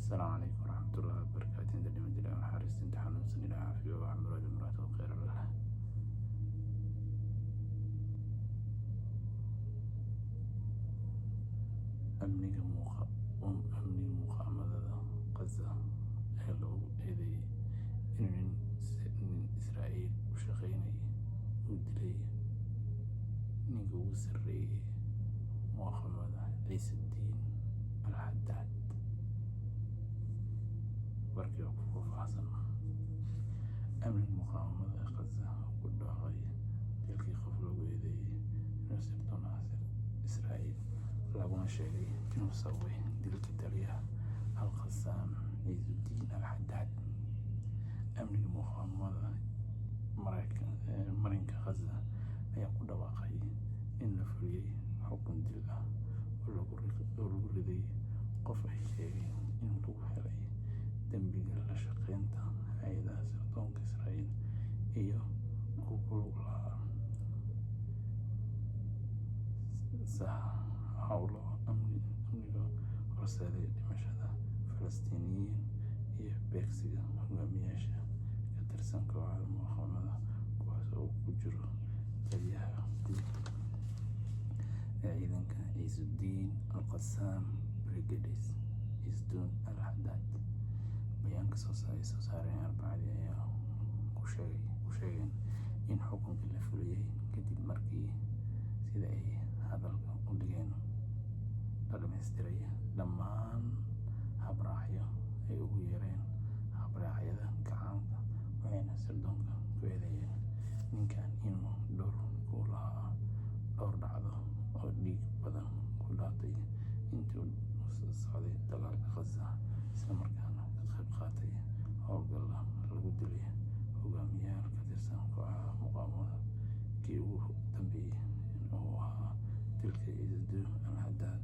السلام عليكم ورحمة الله وبركاته. انت اللي مدري عن حارس انت حنوسن إلى عافية وعمر وجمرات وخير الله. أمني مقاومة غزة هلو إذا إن إسرائيل وشقيني ودلي نيجو سري مقاومة عيسى الدين الحداد بركي وقفوا حسن. أمن المقاومة غزة كلها غي تلك خفلوا إذا نسبت ناصر إسرائيل لابون شيء إنه سوي تلك تليها القسام عز الدين الحداد. أمن المقاومة مرينك غزة يقول واقعي إن فري حكم دلها ولو رضي قف شيء إن توحلي dembiga la shaqeynta hay'adaha sirdoonka Israa'iil iyo ku lug lahaa howlo amniga horseeday dhimashada Falastiiniyiin iyo beegsiga hogaamiyayaasha ka tirsan kooxaha muqaawamada kuwaas oo ku jiro taliyaha guud ee ciidanka Ciizuddin al-Qassam Brigadier Izzuddin al-Haddad. بيان صارين أربعة أيام وشيء إن حكم كل فلوي كدي مركي سيدا هذا الوديين لما يستريه لما هبراحيا أي ويرين هبراحيا ذا كعام وين سردونك كويدين إن كان إنه دور كلها دور دعوة أو ديك بدن كلها تي إنتو السعودية دلال غزة سمركان qaatay howlgalla lagu dilay hogaamiyayaal ka tirsan kooxaha muqaawamada kii ugu dambeeyay oo ahaa dilka Izzuddin al-Haddad.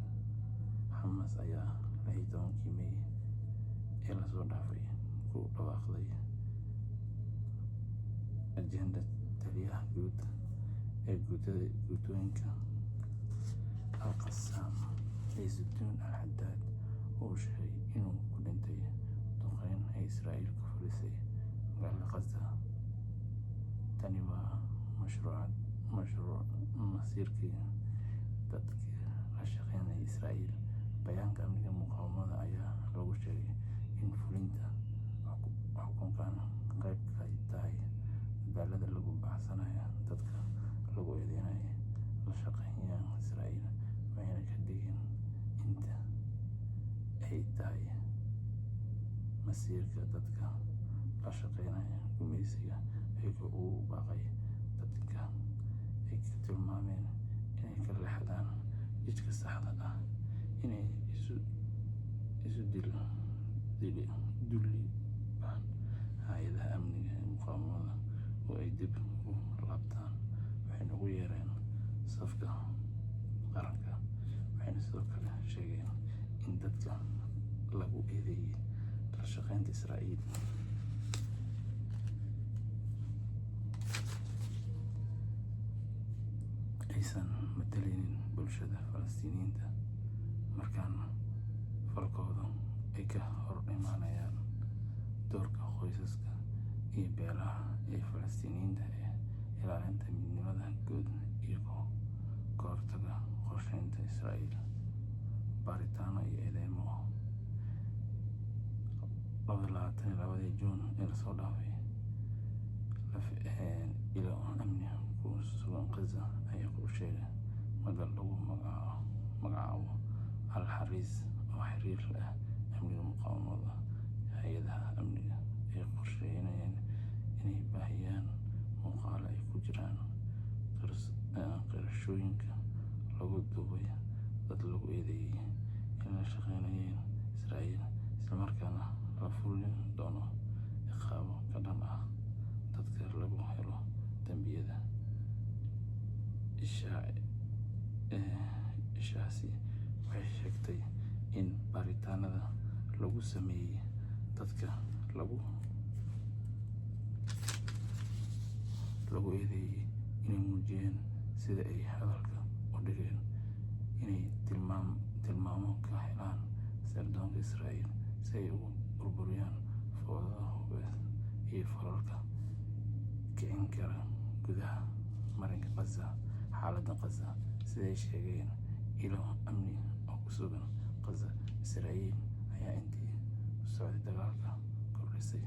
Xamaas ayaa 12 May ee lasoo dhaafay ku dhawaaqday ajenda taliyaha guud ee guutooyinka al-Qassam Izzuddin al-Haddad oo sheegay inuu ku dhintay إسرائيل كفرسي قال غزة تنوى مشروع مصير كي تدك عشقين إسرائيل بيان كامل المقاومة أيا لو شيء إن فلنتا حكم كان قيب كايتاي بلد لو بحثنا تدك لو يدينا لشقين إسرائيل وين كدين أنت أي تاي masiirka dadka la shaqeynaya gumeysiga ayaga uu baaqay dadka ay ka tilmaameen inay ka leexdaan jidka saxda ah inay isu dulli baan hay'adaha amniga ee muqaawamada oo ay dib u laabtaan. waxayna ugu yeereen safka qaranka. waxayna sidoo kale sheegeen in dadka lagu eedeeyay shaqeynta Israa'iil aysan mataleynin bulshada Falastiiniyiinta markaana falkooda ay ka hor imaanayaan doorka qoysaska iyo beelaha ee Falastiiniyiinta ee ilaalinta midnimada guud iyagoo ka hortaga qorsheynta Israa'iil. baaritaano iyo eedeymo 22 Juun ee lasoo dhaafay ilo amni ku sugan Gaza ayaa ku sheegay madal lagu magacaabo al-Xariis oo xiriir leh amniga muqaawamada. hay'adaha amniga ay qorsheynayeen inay baahiyaan muuqaalo ay ku jiraan qirashooyinka lagu duubay dad lagu eedeeyay in la shaqeynayeen Israa'iil isla markaana la fulin doono ciqaabo ka dhan ah dadka lagu helo dambiyada. ishaasi waxay sheegtay in baaritaanada lagu sameeyay dadka lagu eedeeyay inay muujiyeen sida ay hadalka u dhigeen inay tilmaamo ka helaan sirdoonka Israa'iil si si ay ugu burburiyaan fowdada hubeed iyo falalka kicin kara gudaha marinka Gaza. Xaaladda Gaza, sida ay sheegeen ilo amni oo ku sugan Gaza, Israa'iil ayaa intii socday dagaalka kordhisay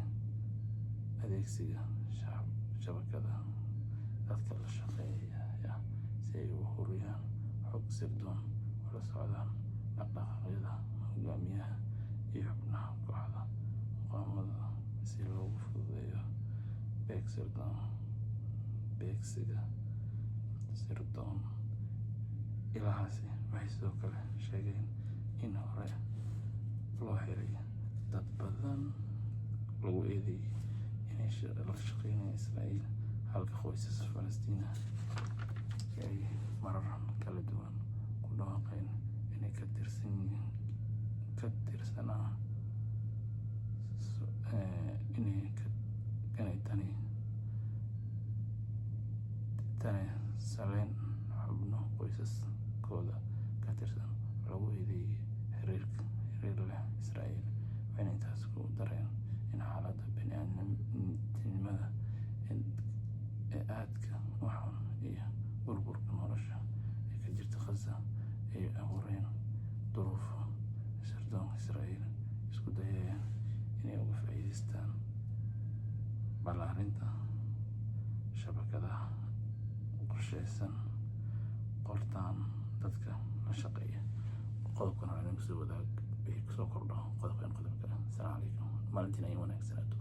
adeegsiga shabakadaha dadka la shaqeeya si ay u huriyaan xog sirdoon ula socdaan dhaqdhaqaaqyada hogaamiyaha iyo xubnaha kooxda muqaawamada si loogu fududeeyo beegsiga sirdoon. Ilahaasi waxay sidoo kale sheegeen in hore loo xiray dad badan lagu eedeeyay inay la shaqeynayaan Israa'iil, halka qoysas Falastiini ah ay marar kala duwan ku dhawaaqeen inay ka tirsanaa inay tani saleen xubno qoysaskooda ka tirsan lagu eedeeyay xiriir leh Israa'iil. Waxayna intaas ku dareen in xaaladda bini'aadantinimada ee aadka u xun iyo burburka nolosha ee ka jirta Gaza ay abuureen duruufo sirdoonka Israa'iil isku dayayaan inay uga faa'iidaystaan ballaarinta shabakadaha qorsheysan qortaan dadka la shaqeeya. Qodobkan waa inuu soo wadaag wixii kusoo kordho qodobkan. Assalaamu calaykum, maalintiin ay wanaagsanaato.